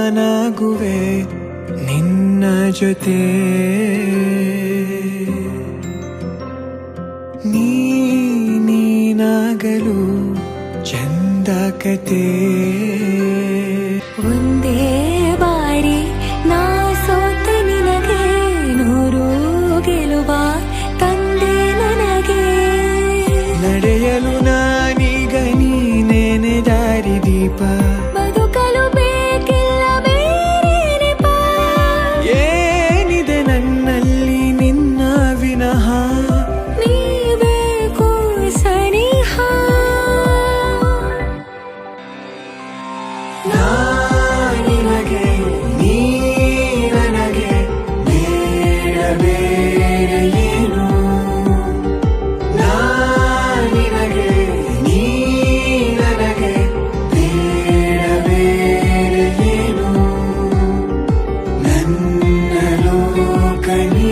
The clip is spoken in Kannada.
ನಾನಾಗುವೆ ನಿನ್ನ ಜೊತೆ ನೀನಾಗಲು ಚಂದ ಕತೆ ಒಂದೇ ಬಾರಿ ನಾ ಸೋತ ನಿನಗೆ ನೂರು ಗೆಲುವ ತಂದೆ ನನಗೆ ನಡೆಯಲು ನಾನೀಗ ನೀನೇನೆ ದಾರಿ ದೀಪ ಬದುಕಲು ಬೇಕಿಲ್ಲ ಬೇರೆ ನೆಪ ಏನಿದೆ ನನ್ನಲ್ಲಿ ನಿನ್ನ ವಿನಃ ನೀ ಬೇಕು ಸನಿಹ ನಿನಗೆ ನೀ ನನಗೆ ಬೇಡ ಬೇರೆ ಏನು ನಿನಗೆ ನೀ ನನಗೆ ಬೇಡ ಬೇರೆ ಏನು ನನ್ನ ಲೋಕ ನೀ